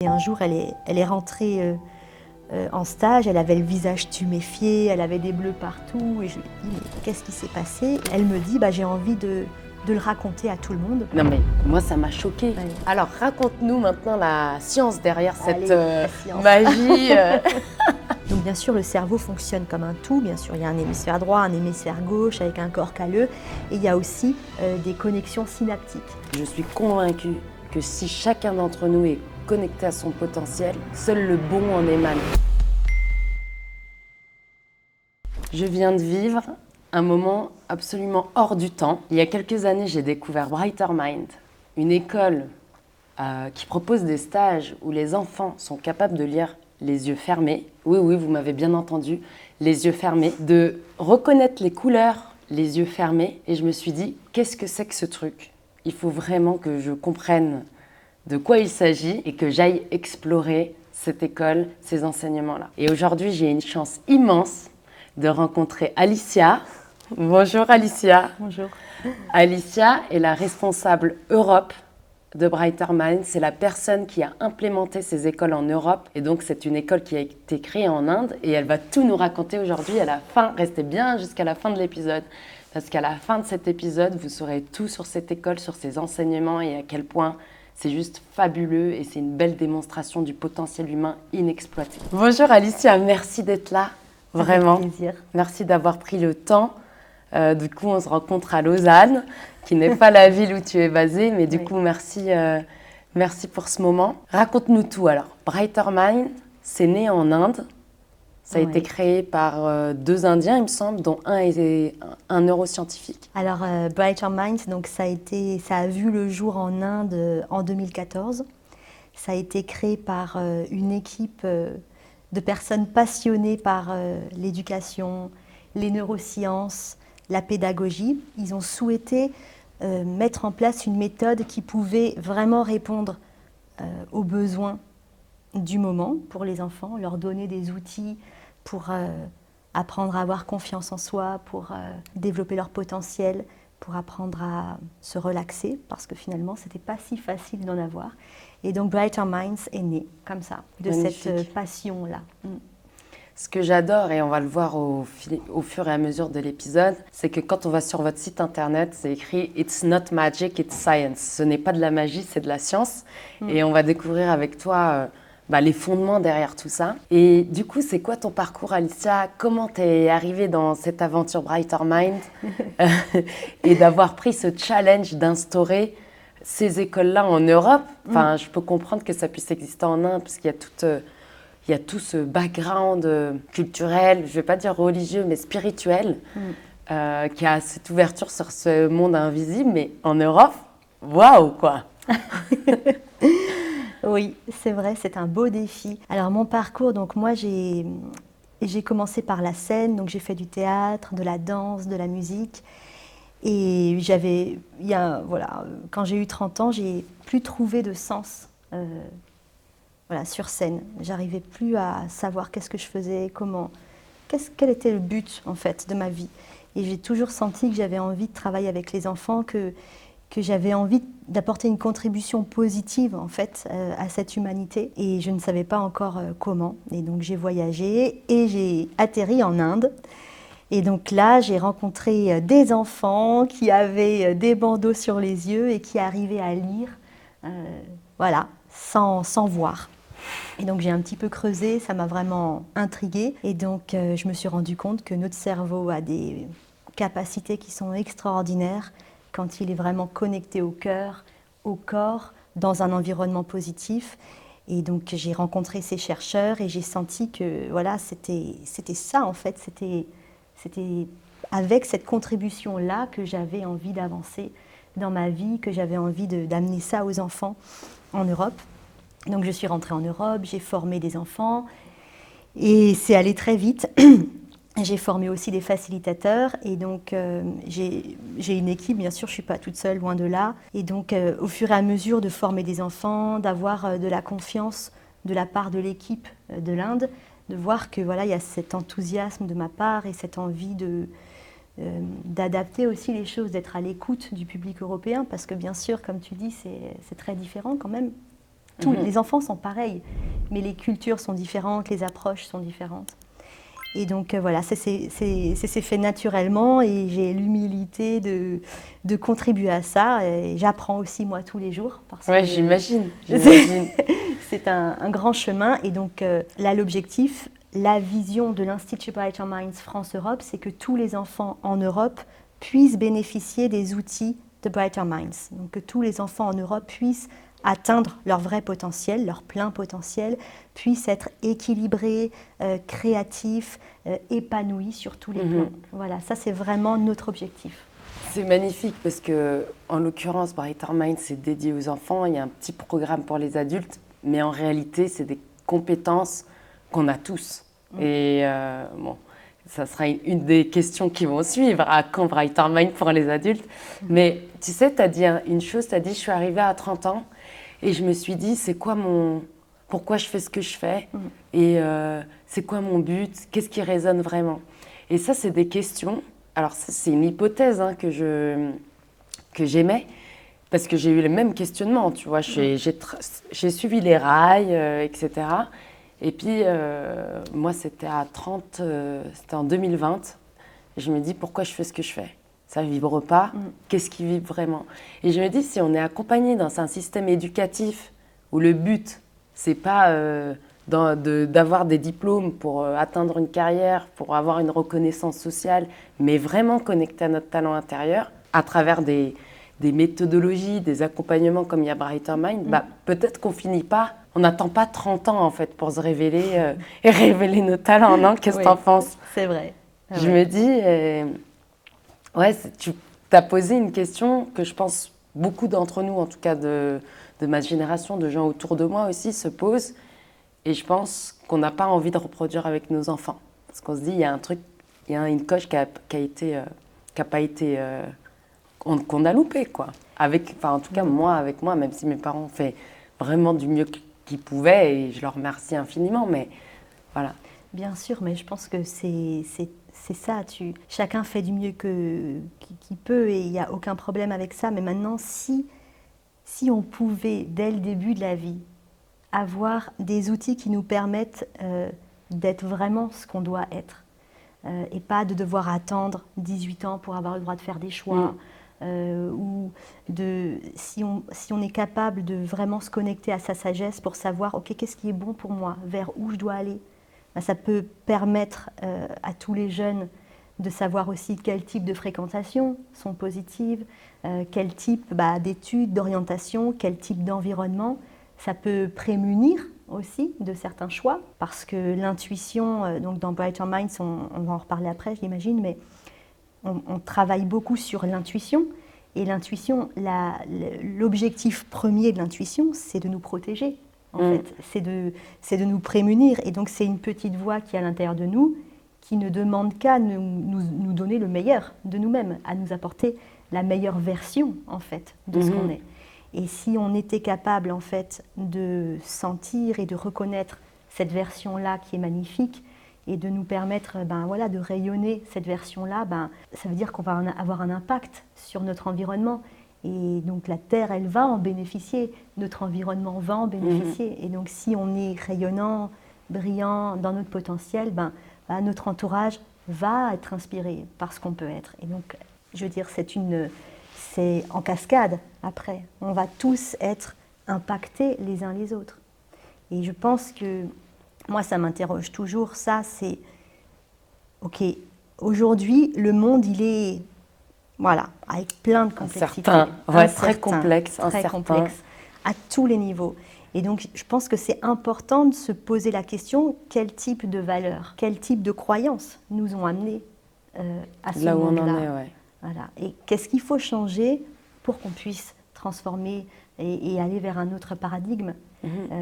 Et un jour, elle est rentrée en stage, elle avait le visage tuméfié, elle avait des bleus partout. Et je lui ai dit, mais qu'est-ce qui s'est passé? Elle me dit, j'ai envie de le raconter à tout le monde. Non mais moi ça m'a choquée. Ouais. Alors raconte-nous maintenant la science derrière cette magie. Donc bien sûr le cerveau fonctionne comme un tout, bien sûr il y a un hémisphère droit, un hémisphère gauche avec un corps calleux et il y a aussi des connexions synaptiques. Je suis convaincue que si chacun d'entre nous est connecté à son potentiel, seul le bon en émane. Je viens de vivre un moment absolument hors du temps. Il y a quelques années, j'ai découvert Brighter Mind, une école qui propose des stages où les enfants sont capables de lire les yeux fermés. Oui, vous m'avez bien entendu, les yeux fermés. De reconnaître les couleurs, les yeux fermés. Et je me suis dit, qu'est-ce que c'est que ce truc? Il faut vraiment que je comprenne de quoi il s'agit et que j'aille explorer cette école, ces enseignements-là. Et aujourd'hui, j'ai une chance immense de rencontrer Alicia. Bonjour Alicia. Bonjour. Alicia est la responsable Europe de Brighter Mind. C'est la personne qui a implémenté ces écoles en Europe. Et donc, c'est une école qui a été créée en Inde. Et elle va tout nous raconter aujourd'hui à la fin. Restez bien jusqu'à la fin de l'épisode. Parce qu'à la fin de cet épisode, vous saurez tout sur cette école, sur ses enseignements et à quel point c'est juste fabuleux. Et c'est une belle démonstration du potentiel humain inexploité. Bonjour Alicia, merci d'être là. Vraiment. Avec plaisir. Merci d'avoir pris le temps. Du coup, on se rencontre à Lausanne, qui n'est pas la ville où tu es basée, mais du coup, merci pour ce moment. Raconte-nous tout alors. Brighter Mind, c'est né en Inde. Ça a été créé par deux Indiens, il me semble, dont un est un neuroscientifique. Alors, Brighter Mind, donc ça a vu le jour en Inde en 2014. Ça a été créé par une équipe de personnes passionnées par l'éducation, les neurosciences, la pédagogie. Ils ont souhaité mettre en place une méthode qui pouvait vraiment répondre aux besoins du moment pour les enfants, leur donner des outils pour apprendre à avoir confiance en soi, pour développer leur potentiel, pour apprendre à se relaxer, parce que finalement, ce n'était pas si facile d'en avoir. Et donc, Brighter Minds est né comme ça, de cette passion-là. Ce que j'adore, et on va le voir au fur et à mesure de l'épisode, c'est que quand on va sur votre site internet, c'est écrit « It's not magic, it's science ». Ce n'est pas de la magie, c'est de la science. Et on va découvrir avec toi les fondements derrière tout ça. Et du coup, c'est quoi ton parcours, Alicia? Comment t'es arrivée dans cette aventure Brighter Mind et d'avoir pris ce challenge d'instaurer ces écoles-là en Europe? Enfin, je peux comprendre que ça puisse exister en Inde, parce qu'il y a tout ce background culturel, je ne vais pas dire religieux, mais spirituel, qui a cette ouverture sur ce monde invisible. Mais en Europe, waouh, quoi. Oui, c'est vrai, c'est un beau défi. Alors, mon parcours, donc moi, j'ai commencé par la scène, donc j'ai fait du théâtre, de la danse, de la musique. Et quand j'ai eu 30 ans, j'ai plus trouvé de sens sur scène. J'arrivais plus à savoir qu'est-ce que je faisais, quel était le but en fait de ma vie. Et j'ai toujours senti que j'avais envie de travailler avec les enfants, que j'avais envie d'apporter une contribution positive en fait à cette humanité. Et je ne savais pas encore comment. Et donc j'ai voyagé et j'ai atterri en Inde. Et donc là, j'ai rencontré des enfants qui avaient des bandeaux sur les yeux et qui arrivaient à lire, sans voir. Et donc j'ai un petit peu creusé, ça m'a vraiment intriguée. Et donc je me suis rendu compte que notre cerveau a des capacités qui sont extraordinaires quand il est vraiment connecté au cœur, au corps, dans un environnement positif. Et donc j'ai rencontré ces chercheurs et j'ai senti que c'était ça en fait, c'était avec cette contribution-là que j'avais envie d'avancer dans ma vie, que j'avais envie d'amener ça aux enfants en Europe. Donc je suis rentrée en Europe, j'ai formé des enfants et c'est allé très vite. J'ai formé aussi des facilitateurs et donc j'ai une équipe, bien sûr je ne suis pas toute seule, loin de là. Et donc au fur et à mesure de former des enfants, d'avoir de la confiance de la part de l'équipe de l'Inde, de voir que il y a cet enthousiasme de ma part et cette envie d'adapter aussi les choses, d'être à l'écoute du public européen, parce que bien sûr, comme tu dis, c'est très différent quand même. Les enfants sont pareils, mais les cultures sont différentes, les approches sont différentes. Et donc voilà, ça s'est fait naturellement et j'ai l'humilité de contribuer à ça. Et j'apprends aussi moi tous les jours. Oui, j'imagine. C'est un grand chemin. Et donc là, l'objectif, la vision de l'Institut Brighter Minds France-Europe, c'est que tous les enfants en Europe puissent bénéficier des outils de Brighter Minds. Donc que tous les enfants en Europe puissent atteindre leur vrai potentiel, leur plein potentiel, puissent être équilibrés, créatifs, épanouis sur tous les plans. Voilà, ça c'est vraiment notre objectif. C'est magnifique parce que, en l'occurrence, Brighter Minds c'est dédié aux enfants. Il y a un petit programme pour les adultes, mais en réalité, c'est des compétences qu'on a tous. Et bon, ça sera une des questions qui vont suivre. À quand Brighter Minds pour les adultes? Mais tu sais, tu as dit une chose, tu as dit, je suis arrivée à 30 ans et je me suis dit, pourquoi je fais ce que je fais? Et c'est quoi mon but? Qu'est-ce qui résonne vraiment? Et ça, c'est des questions. Alors, c'est une hypothèse que j'aimais, parce que j'ai eu les mêmes questionnements, tu vois. J'ai suivi les rails, etc. Et puis, moi, c'était c'était en 2020. Et je me dis, pourquoi je fais ce que je fais? Ça ne vibre pas. Qu'est-ce qui vibre vraiment? Et je me dis, si on est accompagné dans un système éducatif où le but, c'est pas d'avoir des diplômes pour atteindre une carrière, pour avoir une reconnaissance sociale, mais vraiment connecté à notre talent intérieur, à travers des méthodologies, des accompagnements comme il y a Brighter Mind, peut-être qu'on finit pas, on n'attend pas 30 ans en fait pour se révéler et révéler nos talents, non? Qu'est-ce que tu en penses? C'est vrai. Je me dis, tu as posé une question que je pense beaucoup d'entre nous, en tout cas de ma génération, de gens autour de moi aussi, se posent. Et je pense qu'on n'a pas envie de reproduire avec nos enfants. Parce qu'on se dit, il y a un truc, il y a une coche qu'on a loupé, quoi. En tout cas, avec moi, même si mes parents ont fait vraiment du mieux qu'ils pouvaient, et je leur remercie infiniment, mais voilà. Bien sûr, mais je pense que c'est ça. Chacun fait du mieux qu'il peut et il n'y a aucun problème avec ça. Mais maintenant, si on pouvait, dès le début de la vie, avoir des outils qui nous permettent d'être vraiment ce qu'on doit être et pas de devoir attendre 18 ans pour avoir le droit de faire des choix ou si on est capable de vraiment se connecter à sa sagesse pour savoir ok, qu'est-ce qui est bon pour moi, vers où je dois aller, ça peut permettre à tous les jeunes de savoir aussi quel type de fréquentation sont positives, quel type d'études, d'orientation, quel type d'environnement. Ça peut prémunir aussi de certains choix, parce que l'intuition, donc dans Brighter Minds, on va en reparler après, je l'imagine, mais on travaille beaucoup sur l'intuition. Et l'intuition, l'objectif premier de l'intuition, c'est de nous protéger, en fait. C'est de nous prémunir. Et donc, c'est une petite voix qui est à l'intérieur de nous, qui ne demande qu'à nous donner le meilleur de nous-mêmes, à nous apporter la meilleure version, en fait, de ce qu'on est. Et si on était capable, en fait, de sentir et de reconnaître cette version-là qui est magnifique et de nous permettre de rayonner cette version-là, ça veut dire qu'on va avoir un impact sur notre environnement. Et donc la Terre, elle va en bénéficier, notre environnement va en bénéficier. Et donc si on est rayonnant, brillant dans notre potentiel, notre entourage va être inspiré par ce qu'on peut être. Et donc, je veux dire, c'est en cascade après. On va tous être impactés les uns les autres. Et je pense que, moi ça m'interroge toujours, ça c'est, ok, aujourd'hui le monde il est, avec plein de complexités. Très complexe, à tous les niveaux. Et donc je pense que c'est important de se poser la question, quel type de valeurs, quel type de croyances nous ont amenés à ce là où monde-là. on en est, Voilà. Et qu'est-ce qu'il faut changer pour qu'on puisse transformer et aller vers un autre paradigme?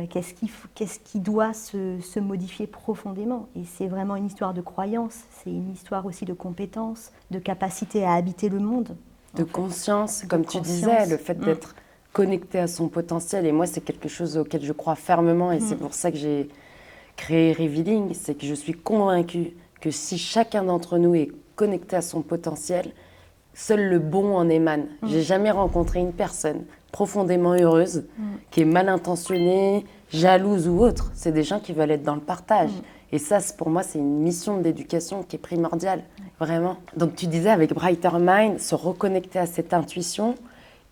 Qu'est-ce qui doit se modifier profondément? Et c'est vraiment une histoire de croyance, c'est une histoire aussi de compétences, de capacité à habiter le monde. De conscience, comme tu disais, le fait d'être connecté à son potentiel. Et moi, c'est quelque chose auquel je crois fermement et c'est pour ça que j'ai créé Revealing, c'est que je suis convaincue que si chacun d'entre nous est connecté à son potentiel, seul le bon en émane. J'ai jamais rencontré une personne profondément heureuse qui est mal intentionnée, jalouse ou autre. C'est des gens qui veulent être dans le partage. Et ça, pour moi, c'est une mission d'éducation qui est primordiale, vraiment. Donc tu disais avec Brighter Mind, se reconnecter à cette intuition.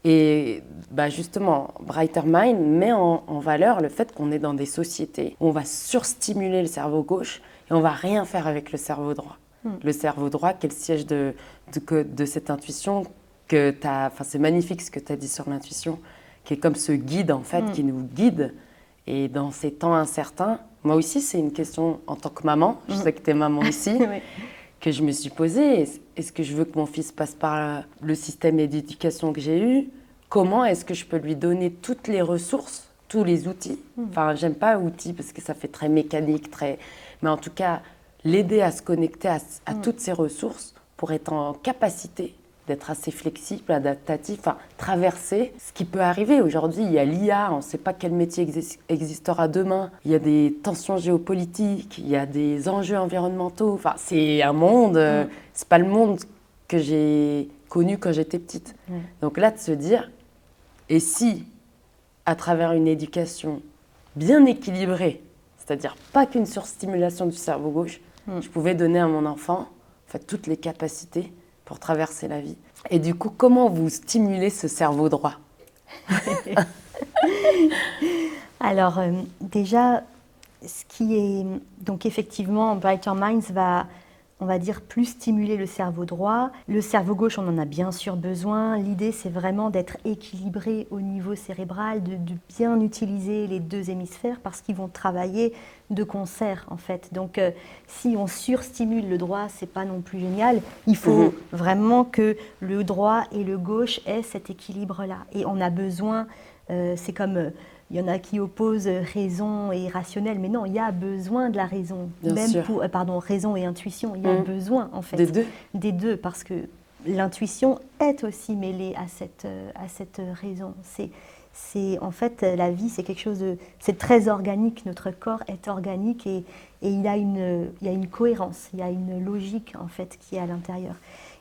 Et justement, Brighter Mind met en valeur le fait qu'on est dans des sociétés où on va surstimuler le cerveau gauche et on va rien faire avec le cerveau droit. Le cerveau droit, qui est le siège de cette intuition, c'est magnifique ce que tu as dit sur l'intuition, qui est comme ce guide en fait, qui nous guide. Et dans ces temps incertains, moi aussi c'est une question en tant que maman, je sais que tu es maman aussi, oui. Que je me suis posée. Est-ce que je veux que mon fils passe par le système d'éducation que j'ai eu? Comment est-ce que je peux lui donner toutes les ressources, tous les outils? Enfin, j'aime pas outils parce que ça fait très mécanique, mais en tout cas, l'aider à se connecter à toutes ces ressources pour être en capacité d'être assez flexible, adaptatif, traverser ce qui peut arriver. Aujourd'hui, il y a l'IA, on ne sait pas quel métier existera demain. Il y a des tensions géopolitiques, il y a des enjeux environnementaux. C'est un monde, c'est pas le monde que j'ai connu quand j'étais petite. Donc là, de se dire, et si, à travers une éducation bien équilibrée, c'est-à-dire pas qu'une surstimulation du cerveau gauche, je pouvais donner à mon enfant toutes les capacités pour traverser la vie. Et du coup, comment vous stimulez ce cerveau droit? Alors, déjà, ce qui est... Donc, effectivement, Brighter Minds va, on va dire, plus stimuler le cerveau droit. Le cerveau gauche, on en a bien sûr besoin. L'idée, c'est vraiment d'être équilibré au niveau cérébral, de bien utiliser les deux hémisphères parce qu'ils vont travailler de concert, en fait. Donc, si on surstimule le droit, c'est pas non plus génial. Il faut vraiment que le droit et le gauche aient cet équilibre-là. Et on a besoin, c'est comme... il y en a qui opposent raison et rationnel, mais non, il y a besoin de la raison. Bien sûr. Raison et intuition, il y a besoin, en fait. Des deux. Des deux, parce que l'intuition est aussi mêlée à cette raison. En fait, la vie, c'est quelque chose de... C'est très organique, notre corps est organique et il y a une cohérence, il y a une logique, en fait, qui est à l'intérieur.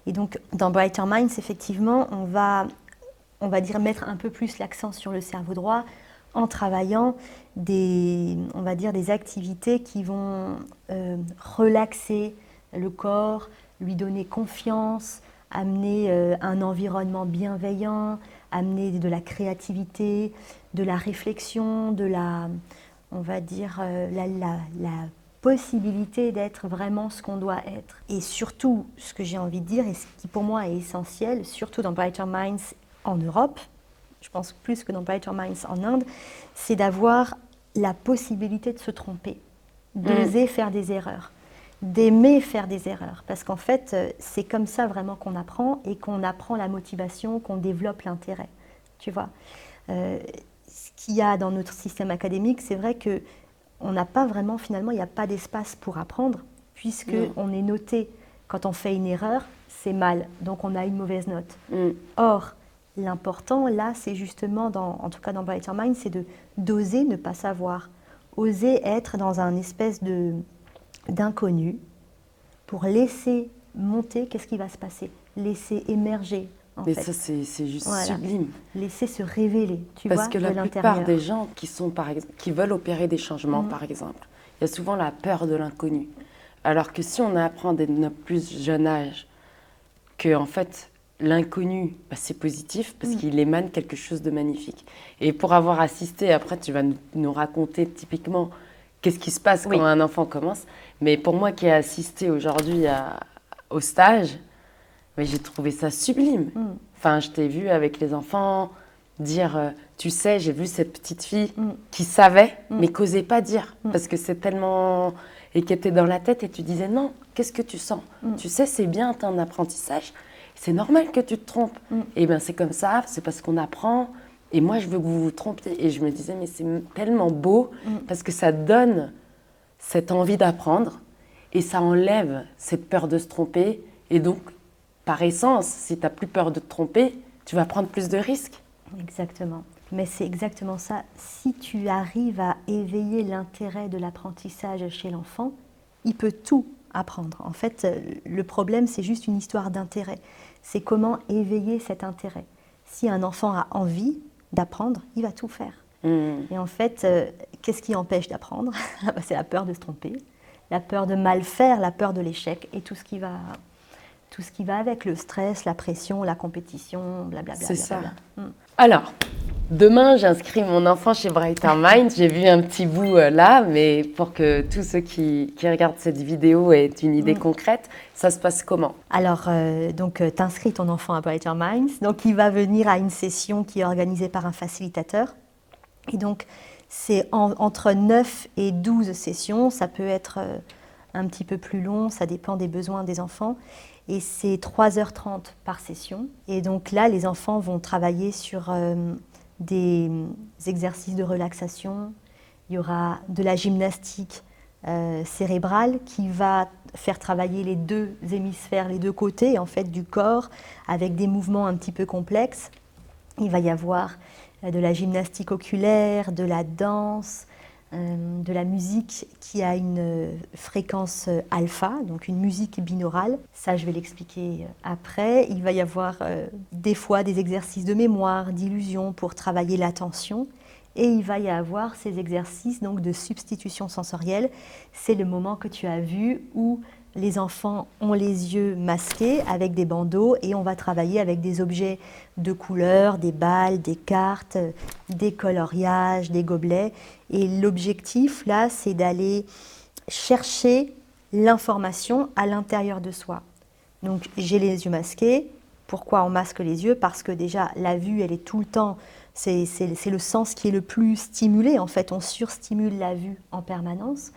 Et donc, dans Brighter Minds, effectivement, on va dire, mettre un peu plus l'accent sur le cerveau droit en travaillant des activités qui vont relaxer le corps, lui donner confiance, amener un environnement bienveillant, amener de la créativité, de la réflexion, la possibilité d'être vraiment ce qu'on doit être. Et surtout, ce que j'ai envie de dire, et ce qui pour moi est essentiel, surtout dans Brighter Minds en Europe, je pense plus que dans Brighter Minds en Inde, c'est d'avoir la possibilité de se tromper, d'oser faire des erreurs, d'aimer faire des erreurs. Parce qu'en fait, c'est comme ça vraiment qu'on apprend et qu'on apprend la motivation, qu'on développe l'intérêt. Tu vois, ce qu'il y a dans notre système académique, c'est vrai qu'on n'a pas vraiment, finalement, il n'y a pas d'espace pour apprendre, puisqu'on est noté, quand on fait une erreur, c'est mal, donc on a une mauvaise note. Or, l'important, là, c'est justement, en tout cas dans Brighter Mind, c'est d'oser ne pas savoir, oser être dans un espèce d'inconnu pour laisser monter qu'est-ce qui va se passer, laisser émerger. Mais ça, c'est juste sublime. Laisser se révéler, Parce que la plupart des gens qui veulent opérer des changements, par exemple, il y a souvent la peur de l'inconnu. Alors que si on apprend dès notre plus jeune âge que, en fait, l'inconnu, c'est positif parce qu'il émane quelque chose de magnifique. Et pour avoir assisté, après tu vas nous raconter typiquement qu'est-ce qui se passe quand un enfant commence. Mais pour moi qui ai assisté aujourd'hui au stage, j'ai trouvé ça sublime. Enfin, je t'ai vu avec les enfants dire, tu sais, j'ai vu cette petite fille qui savait mais qui n'osait pas dire parce que c'est tellement... et qui était dans la tête et tu disais non, qu'est-ce que tu sens? Tu sais, c'est bien, tu as un apprentissage. C'est normal que tu te trompes. Et bien c'est comme ça, c'est parce qu'on apprend. Et moi, je veux que vous vous trompiez. Et je me disais, mais c'est tellement beau parce que ça donne cette envie d'apprendre et ça enlève cette peur de se tromper. Et donc, par essence, si tu n'as plus peur de te tromper, tu vas prendre plus de risques. Exactement. Mais c'est exactement ça. Si tu arrives à éveiller l'intérêt de l'apprentissage chez l'enfant, il peut tout apprendre. En fait, le problème, c'est juste une histoire d'intérêt. C'est comment éveiller cet intérêt. Si un enfant a envie d'apprendre, il va tout faire. Et en fait, qu'est-ce qui empêche d'apprendre? C'est la peur de se tromper, la peur de mal faire, la peur de l'échec et tout ce qui va avec le stress, la pression, la compétition, blablabla. C'est ça. Alors, demain, j'inscris mon enfant chez Brighter Mind. J'ai vu un petit bout là, mais pour que tous ceux qui regardent cette vidéo aient une idée concrète, ça se passe comment? Alors, tu inscris ton enfant à Brighter Minds. Donc, il va venir à une session qui est organisée par un facilitateur. Et donc, c'est entre 9 et 12 sessions. Ça peut être un petit peu plus long, ça dépend des besoins des enfants. Et c'est 3h30 par session. Et donc là, les enfants vont travailler sur des exercices de relaxation. Il y aura de la gymnastique cérébrale qui va faire travailler les deux hémisphères, les deux côtés en fait, du corps, avec des mouvements un petit peu complexes. Il va y avoir de la gymnastique oculaire, de la danse, de la musique qui a une fréquence alpha, donc une musique binaurale. Ça, je vais l'expliquer après. Il va y avoir des fois des exercices de mémoire, d'illusion pour travailler l'attention. Et il va y avoir ces exercices donc, de substitution sensorielle. C'est le moment que tu as vu où les enfants ont les yeux masqués avec des bandeaux et on va travailler avec des objets de couleur, des balles, des cartes, des coloriages, des gobelets. Et l'objectif, là, c'est d'aller chercher l'information à l'intérieur de soi. Donc, j'ai les yeux masqués. Pourquoi on masque les yeux? Parce que déjà, la vue, elle est tout le temps... C'est le sens qui est le plus stimulé. En fait, on surstimule la vue en permanence.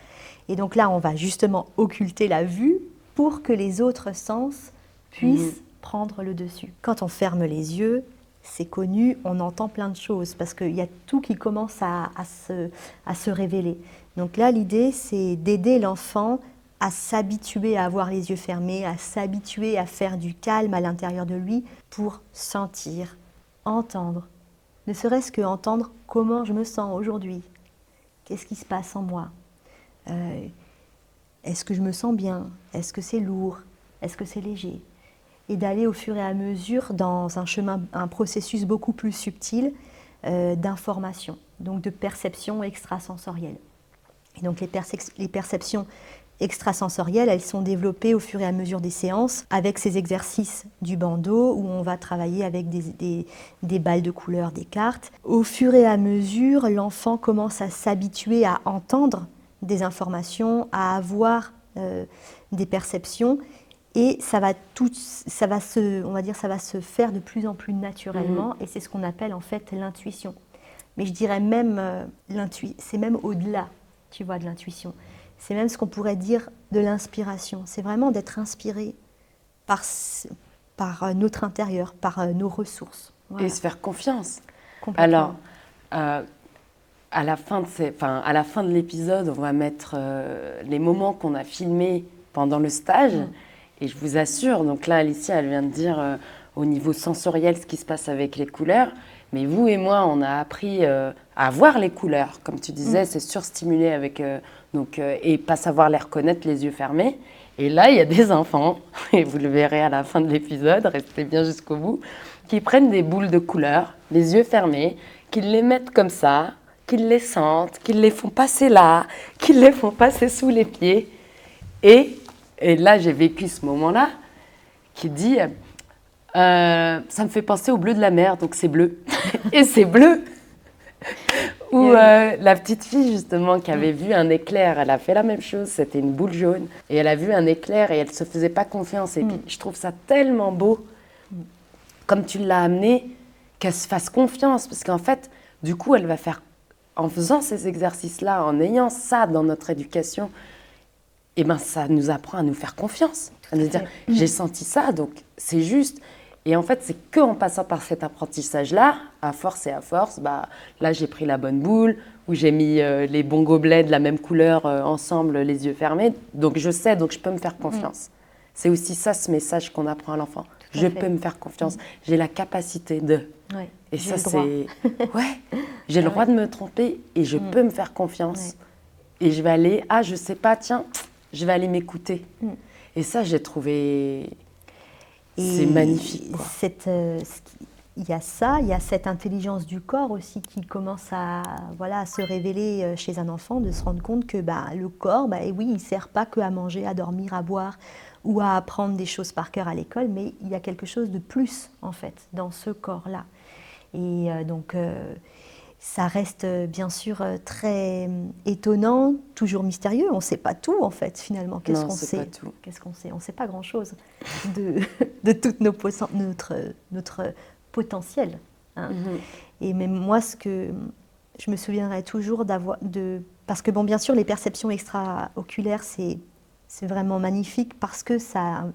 Et donc là, on va justement occulter la vue pour que les autres sens puissent prendre le dessus. Quand on ferme les yeux, c'est connu, on entend plein de choses parce qu'il y a tout qui commence à se révéler. Donc là, l'idée, c'est d'aider l'enfant à s'habituer à avoir les yeux fermés, à s'habituer à faire du calme à l'intérieur de lui pour sentir, entendre. Ne serait-ce que entendre comment je me sens aujourd'hui. Qu'est-ce qui se passe en moi? Est-ce que je me sens bien? Est-ce que c'est lourd? Est-ce que c'est léger? Et d'aller au fur et à mesure dans un processus beaucoup plus subtil d'information, donc de perception extrasensorielle. Et donc les perceptions extrasensorielles, elles sont développées au fur et à mesure des séances avec ces exercices du bandeau où on va travailler avec des balles de couleur, des cartes. Au fur et à mesure, l'enfant commence à s'habituer à entendre des informations, à avoir des perceptions et ça va se faire de plus en plus naturellement et c'est ce qu'on appelle en fait l'intuition. Mais je dirais même, c'est même au-delà, tu vois, de l'intuition. C'est même ce qu'on pourrait dire de l'inspiration. C'est vraiment d'être inspiré par notre intérieur, par nos ressources. Voilà. Et se faire confiance. Alors, à la fin de l'épisode, on va mettre les moments qu'on a filmés pendant le stage. Et je vous assure, donc là, Alicia, elle vient de dire au niveau sensoriel ce qui se passe avec les couleurs. Mais vous et moi, on a appris à voir les couleurs. Comme tu disais, c'est surstimulé avec... et pas savoir les reconnaître les yeux fermés. Et là, il y a des enfants, et vous le verrez à la fin de l'épisode, restez bien jusqu'au bout, qui prennent des boules de couleurs, les yeux fermés, qu'ils les mettent comme ça, qu'ils les sentent, qu'ils les font passer là, qu'ils les font passer sous les pieds. Et là, j'ai vécu ce moment-là, qui dit... ça me fait penser au bleu de la mer, donc c'est bleu. Et c'est bleu. Ou la petite fille, justement, qui avait vu un éclair, elle a fait la même chose, c'était une boule jaune. Et elle a vu un éclair et elle ne se faisait pas confiance. Et puis, je trouve ça tellement beau, comme tu l'as amené, qu'elle se fasse confiance. Parce qu'en fait, du coup, elle va faire, en faisant ces exercices-là, en ayant ça dans notre éducation, eh ben, ça nous apprend à nous faire confiance. À nous dire, j'ai senti ça, donc c'est juste. Et en fait, c'est qu'en passant par cet apprentissage-là, à force, là, j'ai pris la bonne boule, où j'ai mis les bons gobelets de la même couleur ensemble, les yeux fermés. Donc, je sais, donc je peux me faire confiance. C'est aussi ça, ce message qu'on apprend à l'enfant. Je peux me faire confiance. J'ai la capacité de... Ouais, et ça, c'est... j'ai le droit de me tromper et je peux me faire confiance. Et je vais aller, je sais pas, tiens... je vais aller m'écouter. Et ça, j'ai trouvé... Et c'est magnifique, quoi. Il y a ça, il y a cette intelligence du corps aussi qui commence à se révéler chez un enfant, de se rendre compte que le corps, et oui, il ne sert pas qu'à manger, à dormir, à boire ou à apprendre des choses par cœur à l'école, mais il y a quelque chose de plus, en fait, dans ce corps-là. Et donc, ça reste bien sûr très étonnant, toujours mystérieux. On ne sait pas tout, en fait, finalement. Qu'est-ce qu'on sait ? Pas tout. Qu'est-ce qu'on sait ? On ne sait pas grand-chose de toute notre potentiel. Hein. Et même moi, ce que je me souviendrai toujours parce que, bien sûr, les perceptions extra-oculaires, c'est vraiment magnifique parce que ça a,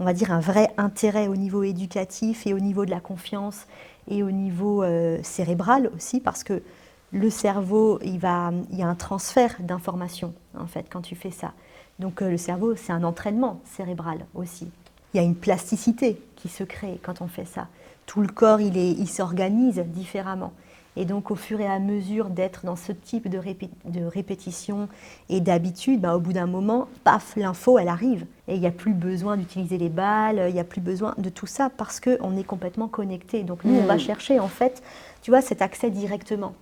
on va dire, un vrai intérêt au niveau éducatif et au niveau de la confiance et au niveau cérébral aussi, parce que le cerveau, il y a un transfert d'informations, en fait, quand tu fais ça. Donc le cerveau, c'est un entraînement cérébral aussi. Il y a une plasticité qui se crée quand on fait ça. Tout le corps, il s'organise différemment. Et donc, au fur et à mesure d'être dans ce type de répétition et d'habitude, au bout d'un moment, paf, l'info, elle arrive. Et il n'y a plus besoin d'utiliser les balles, il n'y a plus besoin de tout ça parce qu'on est complètement connecté. Donc, nous, on va chercher, en fait, tu vois, cet accès directement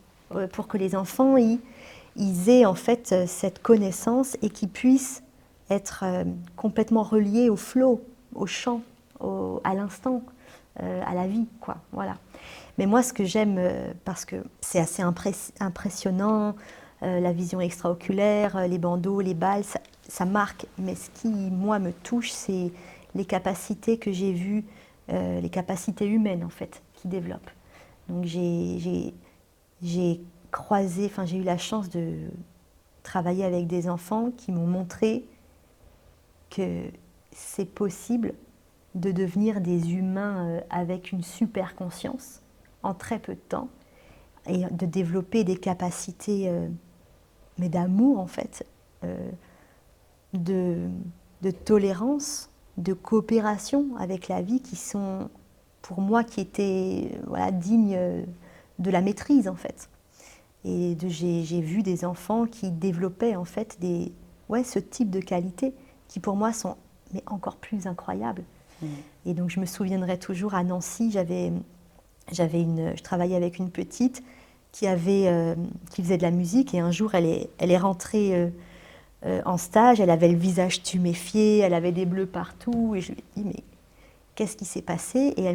pour que les enfants, ils aient, en fait, cette connaissance et qu'ils puissent être complètement reliés au flow, au chant, à l'instant, à la vie, quoi. Voilà. Mais moi, ce que j'aime, parce que c'est assez impressionnant, la vision extraoculaire, les bandeaux, les balles, ça marque. Mais ce qui, moi, me touche, c'est les capacités que j'ai vues, les capacités humaines, en fait, qui développent. Donc, j'ai eu la chance de travailler avec des enfants qui m'ont montré que c'est possible de devenir des humains avec une super conscience en très peu de temps et de développer des capacités mais d'amour en fait, de tolérance, de coopération avec la vie qui sont pour moi qui étaient dignes de la maîtrise en fait. Et j'ai vu des enfants qui développaient en fait ce type de qualités qui pour moi sont mais encore plus incroyables. Et donc je me souviendrai toujours à Nancy, je travaillais avec une petite qui faisait de la musique et un jour elle est rentrée en stage, elle avait le visage tuméfié, elle avait des bleus partout et je lui ai dit mais qu'est-ce qui s'est passé ? Et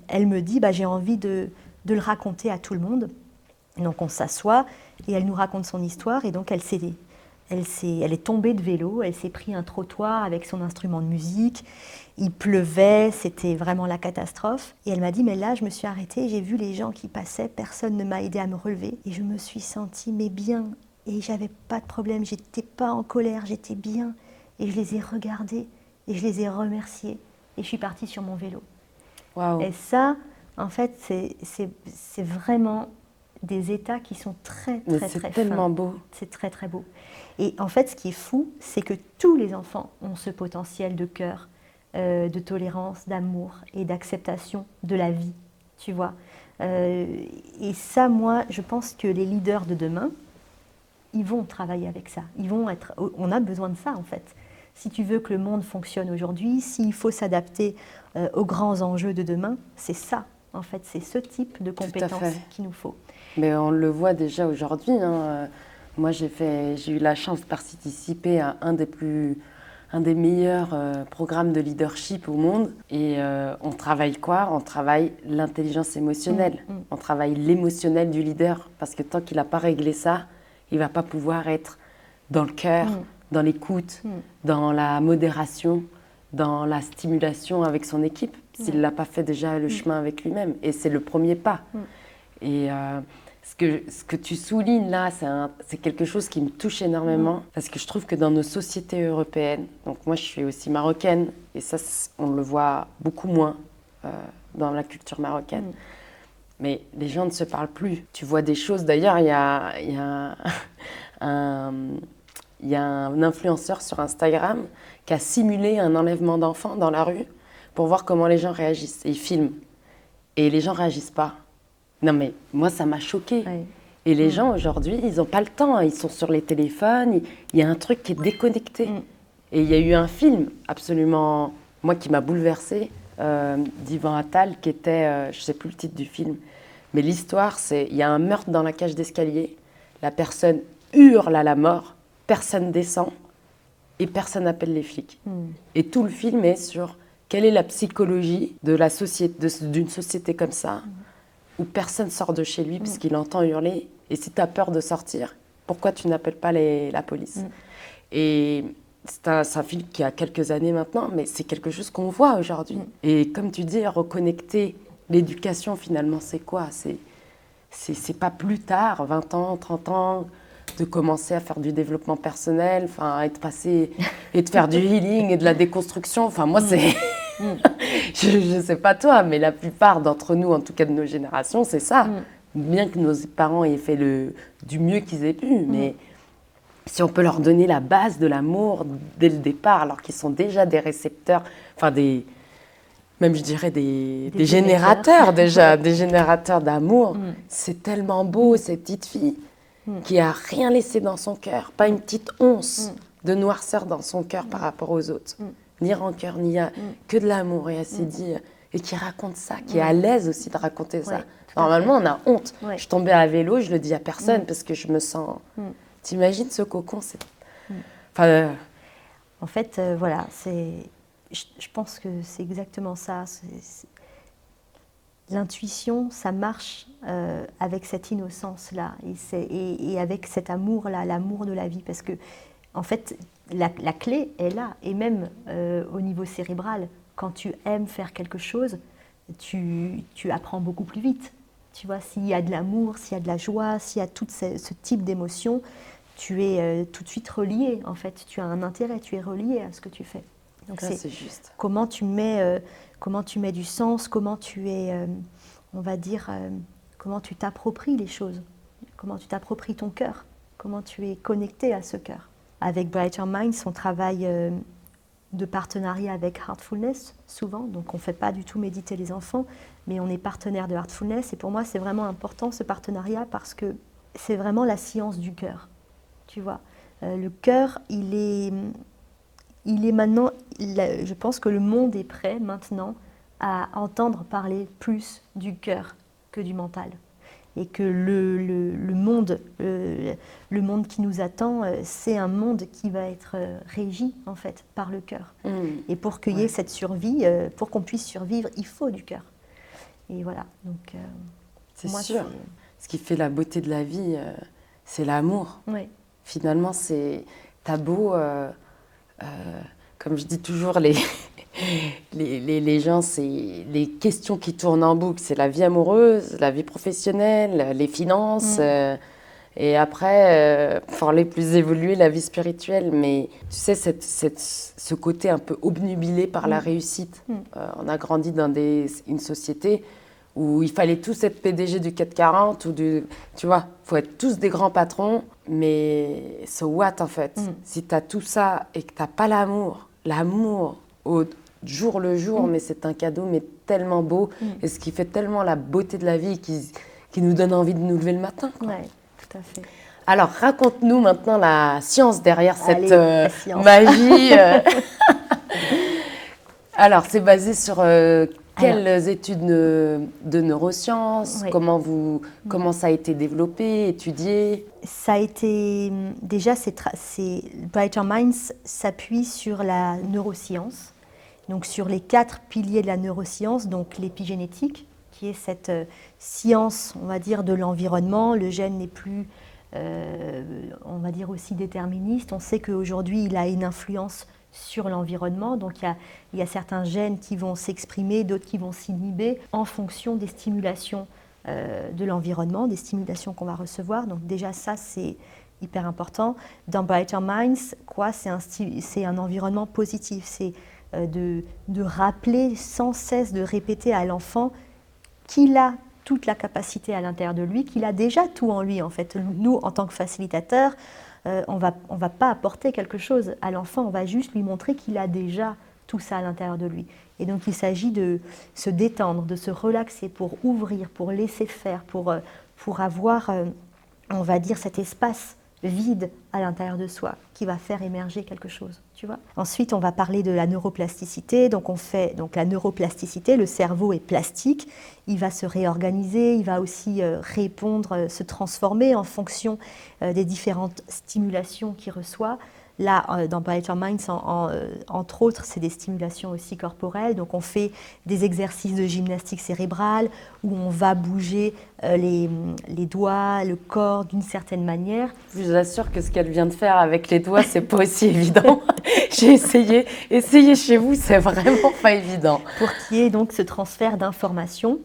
elle me dit j'ai envie de le raconter à tout le monde. Et donc on s'assoit et elle nous raconte son histoire et donc elle est tombée de vélo, elle s'est pris un trottoir avec son instrument de musique, il pleuvait, c'était vraiment la catastrophe. Et elle m'a dit, mais là, je me suis arrêtée, j'ai vu les gens qui passaient, personne ne m'a aidée à me relever. Et je me suis sentie, mais bien, et j'avais pas de problème, j'étais pas en colère, j'étais bien. Et je les ai regardés, et je les ai remerciés, et je suis partie sur mon vélo. Wow. Et ça, en fait, c'est vraiment des états qui sont très, très, très fins. C'est tellement beau. C'est très, très beau. Et en fait, ce qui est fou, c'est que tous les enfants ont ce potentiel de cœur, de tolérance, d'amour et d'acceptation de la vie, tu vois. Et ça, moi, je pense que les leaders de demain, ils vont travailler avec ça. On a besoin de ça, en fait. Si tu veux que le monde fonctionne aujourd'hui, s'il faut s'adapter aux grands enjeux de demain, c'est ça, en fait. C'est ce type de compétences qu'il nous faut. Mais on le voit déjà aujourd'hui, hein. Moi, j'ai eu la chance de participer à un des meilleurs programmes de leadership au monde. Et on travaille quoi ? On travaille l'intelligence émotionnelle. On travaille l'émotionnel du leader. Parce que tant qu'il n'a pas réglé ça, il ne va pas pouvoir être dans le cœur, dans l'écoute, dans la modération, dans la stimulation avec son équipe, s'il ne l'a pas fait déjà le chemin avec lui-même. Et c'est le premier pas. Et ce que tu soulignes là, c'est quelque chose qui me touche énormément parce que je trouve que dans nos sociétés européennes, donc moi je suis aussi marocaine et ça on le voit beaucoup moins dans la culture marocaine, mais les gens ne se parlent plus. Tu vois des choses, d'ailleurs il y a un influenceur sur Instagram qui a simulé un enlèvement d'enfants dans la rue pour voir comment les gens réagissent. Et il filme et les gens ne réagissent pas. Non mais moi ça m'a choquée. Oui. Et les gens aujourd'hui, ils n'ont pas le temps, ils sont sur les téléphones, il y a un truc qui est déconnecté. Et il y a eu un film absolument, moi, qui m'a bouleversée, d'Ivan Attal, qui était, je ne sais plus le titre du film, mais l'histoire, c'est, il y a un meurtre dans la cage d'escalier, la personne hurle à la mort, personne descend et personne n'appelle les flics. Et tout le film est sur quelle est la psychologie de la société, d'une société comme ça, où personne sort de chez lui parce qu'il entend hurler. Et si tu as peur de sortir, pourquoi tu n'appelles pas la police? Et c'est un film qui a quelques années maintenant, mais c'est quelque chose qu'on voit aujourd'hui. Et comme tu dis, reconnecter l'éducation, finalement, c'est quoi? C'est pas plus tard, 20 ans, 30 ans, de commencer à faire du développement personnel, et de passer et de faire du healing et de la déconstruction. Enfin, moi, c'est... je ne sais pas toi, mais la plupart d'entre nous, en tout cas de nos générations, c'est ça. Bien que nos parents aient fait du mieux qu'ils aient pu, mais si on peut leur donner la base de l'amour dès le départ, alors qu'ils sont déjà des récepteurs, même je dirais des générateurs déjà, des générateurs d'amour, c'est tellement beau, cette petite fille qui a rien laissé dans son cœur, pas une petite once de noirceur dans son cœur par rapport aux autres. Ni rancœur, que de l'amour. Et elle s'est dit, et qui raconte ça, qui est à l'aise aussi de raconter ça. Normalement, on a honte. Je suis tombée à vélo, je le dis à personne parce que je me sens... T'imagines ce cocon, c'est... En fait, voilà, je pense que c'est exactement ça. L'intuition, ça marche avec cette innocence-là et avec cet amour-là, l'amour de la vie. Parce que, en fait, la clé est là. Et même au niveau cérébral, quand tu aimes faire quelque chose, tu apprends beaucoup plus vite. Tu vois, s'il y a de l'amour, s'il y a de la joie, s'il y a tout ce type d'émotions, tu es tout de suite relié. En fait, tu as un intérêt, tu es relié à ce que tu fais. Donc c'est juste. Comment tu mets du sens, comment tu es, comment tu t'appropries les choses, comment tu t'appropries ton cœur, comment tu es connecté à ce cœur. Avec Brighter Minds, on travaille de partenariat avec Heartfulness, souvent. Donc on ne fait pas du tout méditer les enfants, mais on est partenaire de Heartfulness. Et pour moi, c'est vraiment important ce partenariat parce que c'est vraiment la science du cœur. Tu vois, le cœur, il est maintenant, je pense que le monde est prêt maintenant à entendre parler plus du cœur que du mental. Et que le monde qui nous attend, c'est un monde qui va être régi en fait par le cœur. Et pour qu'il y ait cette survie, pour qu'on puisse survivre, il faut du cœur. Et voilà. Donc, c'est sûr. Ce qui fait la beauté de la vie, c'est l'amour. Oui. Finalement, t'as beau, comme je dis toujours, les gens, c'est les questions qui tournent en boucle, c'est la vie amoureuse, la vie professionnelle, les finances, et après, pour les plus évolués, la vie spirituelle. Mais tu sais, ce côté un peu obnubilé par la réussite. On a grandi dans une société où il fallait tous être PDG du 440, tu vois, il faut être tous des grands patrons, mais so what en fait? Si tu as tout ça et que tu n'as pas l'amour au jour le jour, mais c'est un cadeau mais tellement beau, et ce qui fait tellement la beauté de la vie qui nous donne envie de nous lever le matin. Oui, tout à fait. Alors raconte-nous maintenant la science derrière cette magie. Alors c'est basé sur... Quelles études de neurosciences? Comment ça a été développé, étudié? Ça a été... Déjà, Brighter Minds s'appuie sur la neuroscience, donc sur les 4 piliers de la neuroscience, donc l'épigénétique, qui est cette science, on va dire, de l'environnement. Le gène n'est plus, on va dire, aussi déterministe. On sait qu'aujourd'hui, il a une influence sur l'environnement. Donc il y a certains gènes qui vont s'exprimer, d'autres qui vont s'inhiber en fonction des stimulations de l'environnement, des stimulations qu'on va recevoir. Donc déjà ça, c'est hyper important. Dans Brighter Minds, c'est un environnement positif. C'est de rappeler sans cesse, de répéter à l'enfant qu'il a toute la capacité à l'intérieur de lui, qu'il a déjà tout en lui en fait. Nous, en tant que facilitateurs, on va pas apporter quelque chose à l'enfant, on va juste lui montrer qu'il a déjà tout ça à l'intérieur de lui. Et donc il s'agit de se détendre, de se relaxer pour ouvrir, pour laisser faire, pour avoir, on va dire, cet espace vide à l'intérieur de soi qui va faire émerger quelque chose, tu vois. Ensuite, on va parler de la neuroplasticité. Donc la neuroplasticité, le cerveau est plastique, il va se réorganiser, il va aussi répondre, se transformer en fonction des différentes stimulations qu'il reçoit. Là, dans Brighter Minds, entre autres, c'est des stimulations aussi corporelles. Donc, on fait des exercices de gymnastique cérébrale où on va bouger les doigts, le corps d'une certaine manière. Je vous assure que ce qu'elle vient de faire avec les doigts, c'est pas aussi évident. J'ai essayé. Essayez chez vous, c'est vraiment pas évident. Pour qu'il y ait donc ce transfert d'informations.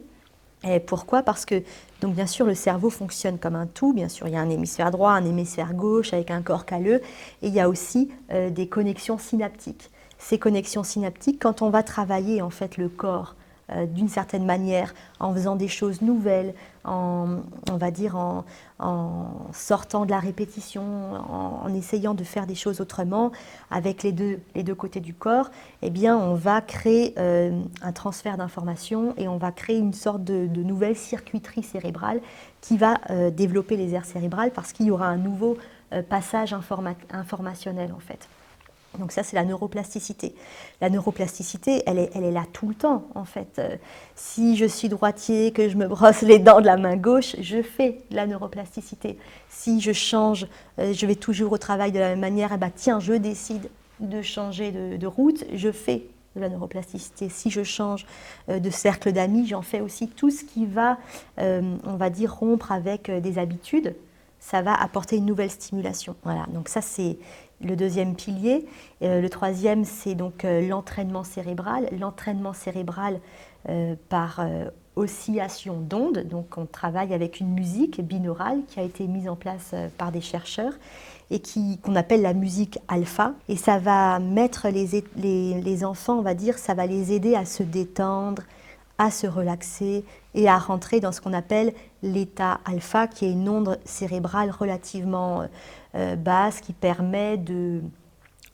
Et pourquoi ? Parce que, donc bien sûr, le cerveau fonctionne comme un tout. Bien sûr, il y a un hémisphère droit, un hémisphère gauche avec un corps calleux. Et il y a aussi des connexions synaptiques. Ces connexions synaptiques, quand on va travailler en fait le corps d'une certaine manière, en faisant des choses nouvelles, on va dire en sortant de la répétition, en essayant de faire des choses autrement, avec les deux côtés du corps, eh bien, on va créer un transfert d'informations et on va créer une sorte de nouvelle circuiterie cérébrale qui va développer les aires cérébrales parce qu'il y aura un nouveau passage informationnel en fait. Donc ça, c'est la neuroplasticité. La neuroplasticité, elle est là tout le temps, en fait. Si je suis droitier, que je me brosse les dents de la main gauche, je fais de la neuroplasticité. Si je change, je vais toujours au travail de la même manière, et tiens, je décide de changer de route, je fais de la neuroplasticité. Si je change de cercle d'amis, j'en fais aussi tout ce qui va, on va dire, rompre avec des habitudes. Ça va apporter une nouvelle stimulation. Voilà, donc ça, c'est le deuxième pilier. Le troisième, c'est donc l'entraînement cérébral. L'entraînement cérébral par oscillation d'ondes. Donc on travaille avec une musique binaurale qui a été mise en place par des chercheurs et qu'on appelle la musique alpha. Et ça va mettre les enfants, on va dire, ça va les aider à se détendre, à se relaxer et à rentrer dans ce qu'on appelle l'état alpha, qui est une onde cérébrale relativement basse qui permet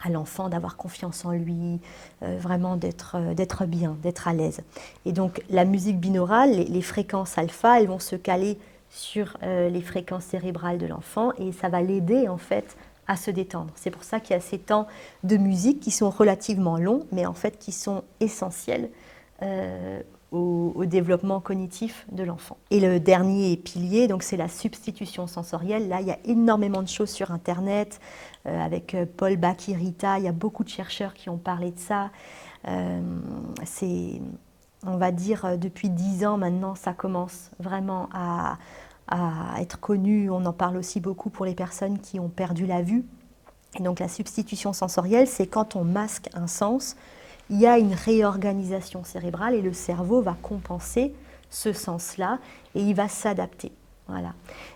à l'enfant d'avoir confiance en lui, vraiment d'être bien, d'être à l'aise. Et donc la musique binaurale, les fréquences alpha, elles vont se caler sur les fréquences cérébrales de l'enfant et ça va l'aider en fait à se détendre. C'est pour ça qu'il y a ces temps de musique qui sont relativement longs, mais en fait qui sont essentiels au développement cognitif de l'enfant. Et le dernier pilier, donc c'est la substitution sensorielle. Là, il y a énormément de choses sur Internet, avec Paul Bach-y-Rita, il y a beaucoup de chercheurs qui ont parlé de ça. C'est, on va dire, depuis 10 ans maintenant, ça commence vraiment à être connu. On en parle aussi beaucoup pour les personnes qui ont perdu la vue. Et donc la substitution sensorielle, c'est quand on masque un sens, il y a une réorganisation cérébrale et le cerveau va compenser ce sens-là et il va s'adapter. Voilà.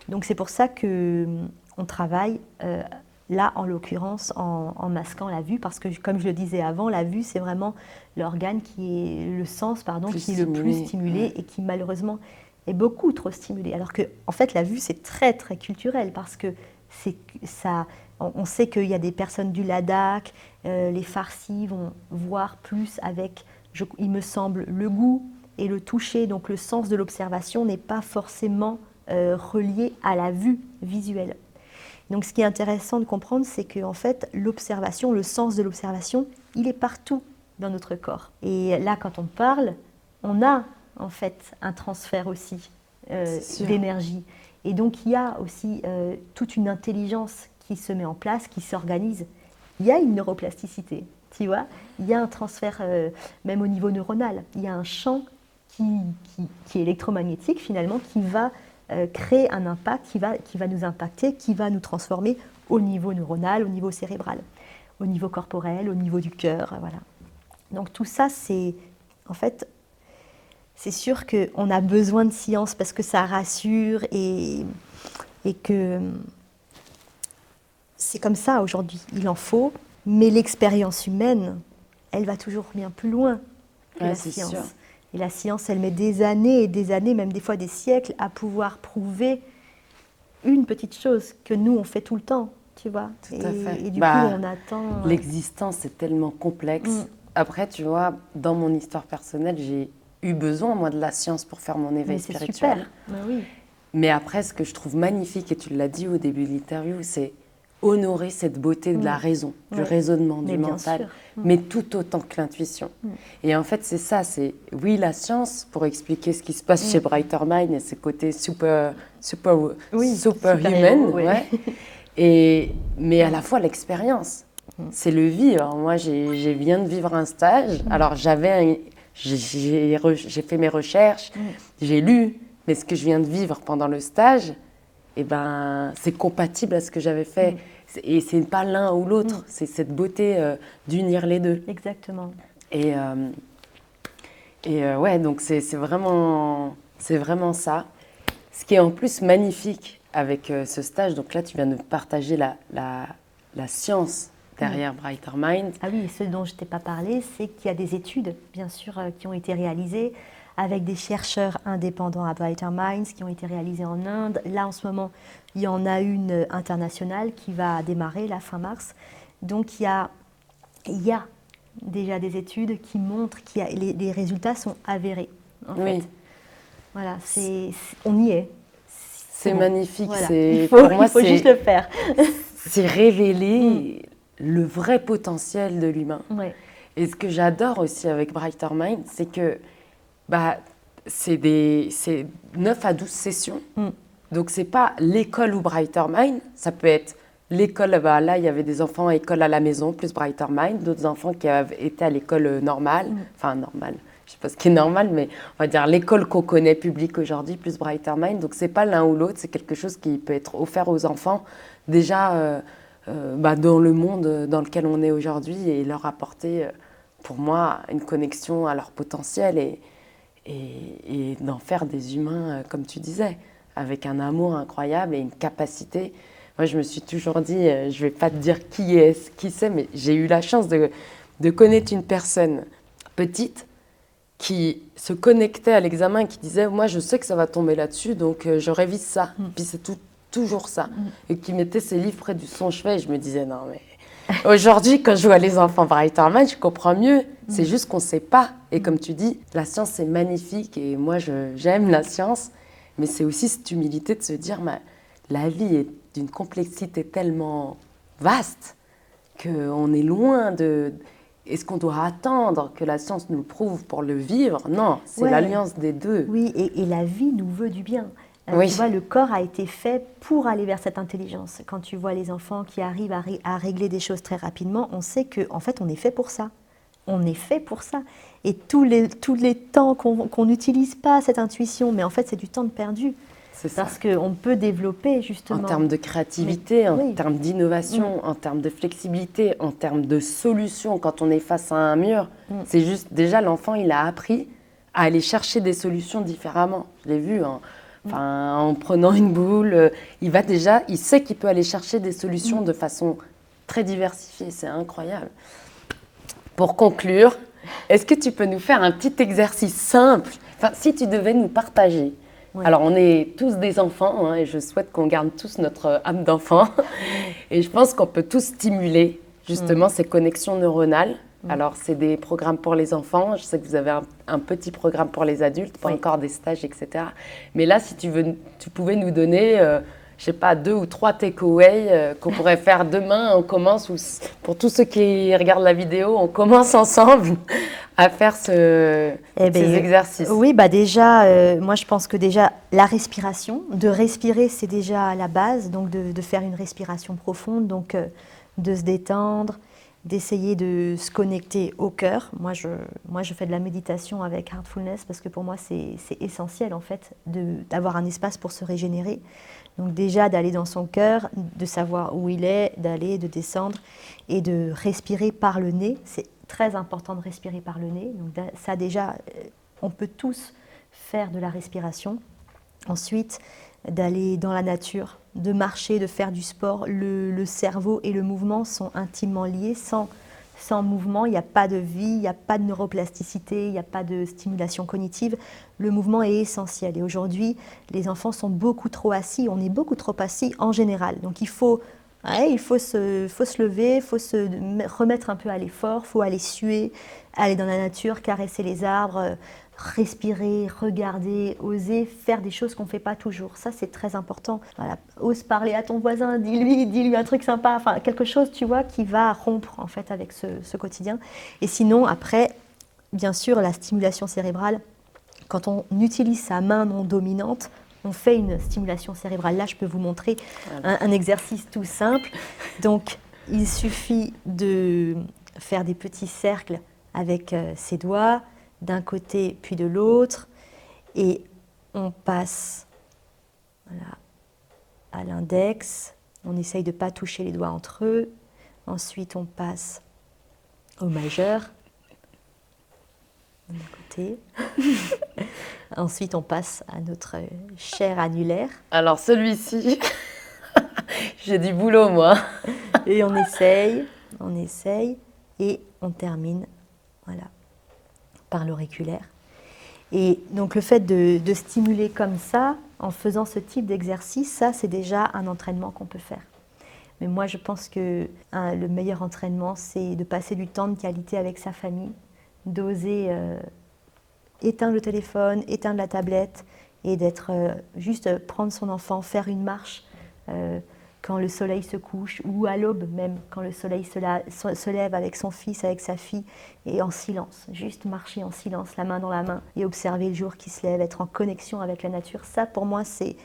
Donc c'est pour ça qu'on travaille là, en l'occurrence, en masquant la vue, parce que comme je le disais avant, la vue, c'est vraiment l'organe qui est, le sens, pardon, qui est le plus stimulé et qui malheureusement est beaucoup trop stimulé. Alors que, en fait, la vue, c'est très, très culturel, parce que ça... On sait qu'il y a des personnes du Ladakh, les Farsis vont voir plus avec, il me semble, le goût et le toucher. Donc le sens de l'observation n'est pas forcément relié à la vue visuelle. Donc ce qui est intéressant de comprendre, c'est qu'en fait, l'observation, le sens de l'observation, il est partout dans notre corps. Et là, quand on parle, on a en fait un transfert aussi d'énergie. Et donc il y a aussi toute une intelligence qui se met en place, qui s'organise. Il y a une neuroplasticité, tu vois. Il y a un transfert, même au niveau neuronal. Il y a un champ qui est électromagnétique, finalement, qui va créer un impact, qui va nous impacter, qui va nous transformer au niveau neuronal, au niveau cérébral, au niveau corporel, au niveau du cœur, voilà. Donc tout ça, c'est... En fait, c'est sûr qu'on a besoin de science parce que ça rassure et que... C'est comme ça aujourd'hui, il en faut, mais l'expérience humaine, elle va toujours bien plus loin que la science. Sûr. Et la science, elle met des années et des années, même des fois des siècles, à pouvoir prouver une petite chose que nous, on fait tout le temps, tu vois. Tout à fait. Et du coup, on attend... L'existence est tellement complexe. Après, tu vois, dans mon histoire personnelle, j'ai eu besoin, moi, de la science pour faire mon éveil spirituel. C'est super, oui. Mais après, ce que je trouve magnifique, et tu l'as dit au début de l'interview, c'est... honorer cette beauté de la raison, du raisonnement, du mental, mais tout autant que l'intuition. Et en fait, c'est ça, c'est oui, la science pour expliquer ce qui se passe chez Brighter Mind et ses côtés superhuman, mais à la fois l'expérience. C'est le vivre. Moi, j'ai viens de vivre un stage. Alors, j'ai fait mes recherches, j'ai lu, mais ce que je viens de vivre pendant le stage, eh ben, c'est compatible à ce que j'avais fait. Et c'est pas l'un ou l'autre, c'est cette beauté d'unir les deux. Exactement. Et donc c'est vraiment ça. Ce qui est en plus magnifique avec ce stage, donc là, tu viens de partager la science derrière Brighter Mind. Ah oui, ce dont je ne t'ai pas parlé, c'est qu'il y a des études, bien sûr, qui ont été réalisées avec des chercheurs indépendants à Brighter Minds, qui ont été réalisées en Inde. Là, en ce moment, il y en a une internationale qui va démarrer la fin mars. Donc, il y a déjà des études qui montrent que les résultats sont avérés. En fait. Voilà, on y est. C'est magnifique. Voilà. Il faut juste le faire. C'est révéler le vrai potentiel de l'humain. Ouais. Et ce que j'adore aussi avec Brighter Mind, c'est que c'est 9 à 12 sessions. Donc, ce n'est pas l'école ou Brighter Mind. Ça peut être l'école, là, il y avait des enfants à école à la maison, plus Brighter Mind. D'autres enfants qui étaient à l'école normale. Enfin, normale. Je ne sais pas ce qui est normal, mais on va dire l'école qu'on connaît publique aujourd'hui, plus Brighter Mind. Donc, ce n'est pas l'un ou l'autre. C'est quelque chose qui peut être offert aux enfants déjà dans le monde dans lequel on est aujourd'hui et leur apporter, pour moi, une connexion à leur potentiel et d'en faire des humains, comme tu disais, avec un amour incroyable et une capacité. Moi, je me suis toujours dit, je ne vais pas te dire qui c'est, mais j'ai eu la chance de connaître une personne petite qui se connectait à l'examen et qui disait, moi, je sais que ça va tomber là-dessus, donc je révise ça. Puis c'est toujours ça. Et qui mettait ses livres près de son chevet et je me disais, non, mais aujourd'hui, quand je vois les enfants Brighter Mind, je comprends mieux. C'est juste qu'on ne sait pas. Et comme tu dis, la science, c'est magnifique. Et moi, j'aime la science. Mais c'est aussi cette humilité de se dire, la vie est d'une complexité tellement vaste qu'on est loin de... Est-ce qu'on doit attendre que la science nous le prouve pour le vivre? Non, c'est l'alliance des deux. Oui, et la vie nous veut du bien. Tu vois, le corps a été fait pour aller vers cette intelligence. Quand tu vois les enfants qui arrivent à régler des choses très rapidement, on sait qu'en fait, on est fait pour ça. On est fait pour ça. Et tous les temps qu'on n'utilise pas cette intuition, mais en fait, c'est du temps de perdu. C'est ça. Parce qu'on peut développer, justement... En termes de créativité, en termes d'innovation, en termes de flexibilité, en termes de solutions, quand on est face à un mur, c'est juste... Déjà, l'enfant, il a appris à aller chercher des solutions différemment. Je l'ai vu, en prenant une boule, il sait qu'il peut aller chercher des solutions de façon très diversifiée. C'est incroyable. Pour conclure, est-ce que tu peux nous faire un petit exercice simple? Si tu devais nous partager. Alors, on est tous des enfants et je souhaite qu'on garde tous notre âme d'enfant. Et je pense qu'on peut tous stimuler justement ces connexions neuronales. Alors, c'est des programmes pour les enfants. Je sais que vous avez un petit programme pour les adultes, pas encore des stages, etc. Mais là, si tu pouvais nous donner, je sais pas, 2 ou 3 takeaways qu'on pourrait faire demain. On commence, pour tous ceux qui regardent la vidéo, on commence ensemble à faire ces exercices. Oui, déjà, moi je pense que déjà la respiration, de respirer, c'est déjà la base. Donc de faire une respiration profonde, donc de se détendre, d'essayer de se connecter au cœur. Moi, je fais de la méditation avec Heartfulness parce que pour moi, c'est essentiel en fait d'avoir un espace pour se régénérer. Donc déjà, d'aller dans son cœur, de savoir où il est, de descendre et de respirer par le nez. C'est très important de respirer par le nez. Donc ça déjà, on peut tous faire de la respiration. Ensuite, d'aller dans la nature, de marcher, de faire du sport. Le cerveau et le mouvement sont intimement liés. Sans mouvement, il n'y a pas de vie, il n'y a pas de neuroplasticité, il n'y a pas de stimulation cognitive. Le mouvement est essentiel. Et aujourd'hui, les enfants sont beaucoup trop assis. On est beaucoup trop assis en général. Donc il faut se lever, il faut se remettre un peu à l'effort, il faut aller suer, aller dans la nature, caresser les arbres, respirer, regarder, oser faire des choses qu'on ne fait pas toujours. Ça, c'est très important. Voilà. Ose parler à ton voisin, dis-lui un truc sympa, enfin quelque chose, tu vois, qui va rompre en fait avec ce quotidien. Et sinon, après, bien sûr, la stimulation cérébrale, quand on utilise sa main non dominante, on fait une stimulation cérébrale. Là, je peux vous montrer un exercice tout simple. Donc, il suffit de faire des petits cercles avec ses doigts, d'un côté puis de l'autre, et on passe voilà, à l'index. On essaye de ne pas toucher les doigts entre eux. Ensuite, on passe au majeur, d'un côté. Ensuite, on passe à notre chair annulaire. Alors celui-ci, j'ai du boulot moi. Et on essaye, et on termine, voilà, par l'auriculaire. Et donc le fait de stimuler comme ça, en faisant ce type d'exercice, ça c'est déjà un entraînement qu'on peut faire. Mais moi je pense que le meilleur entraînement, c'est de passer du temps de qualité avec sa famille, d'oser éteindre le téléphone, éteindre la tablette et d'être juste prendre son enfant, faire une marche quand le soleil se couche ou à l'aube même, quand le soleil se lève avec son fils, avec sa fille et en silence, juste marcher en silence, la main dans la main et observer le jour qui se lève, être en connexion avec la nature. Ça pour moi c'est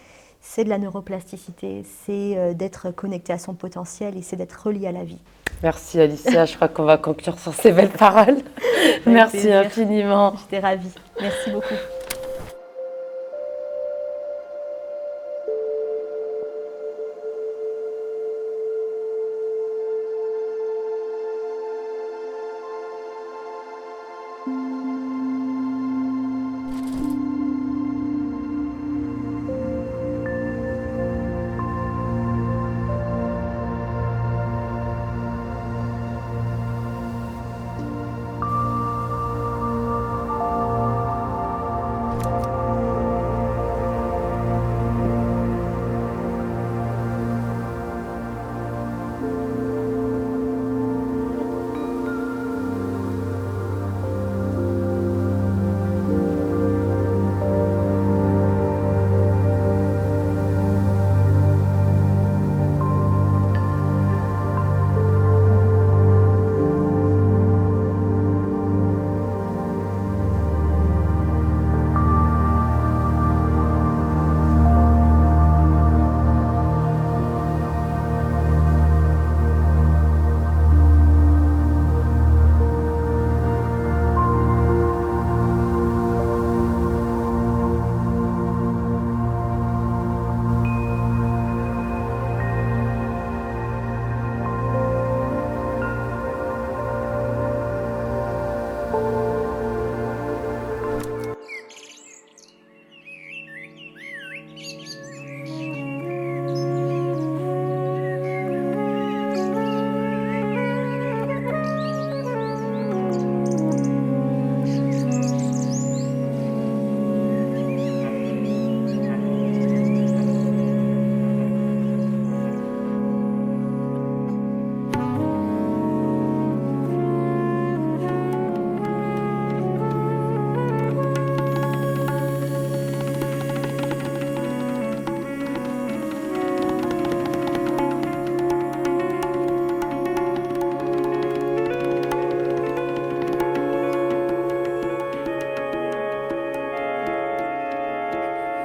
de la neuroplasticité, c'est d'être connecté à son potentiel et c'est d'être relié à la vie. Merci Alicia, je crois qu'on va conclure sur ces belles paroles. Merci infiniment. J'étais ravie. Merci beaucoup.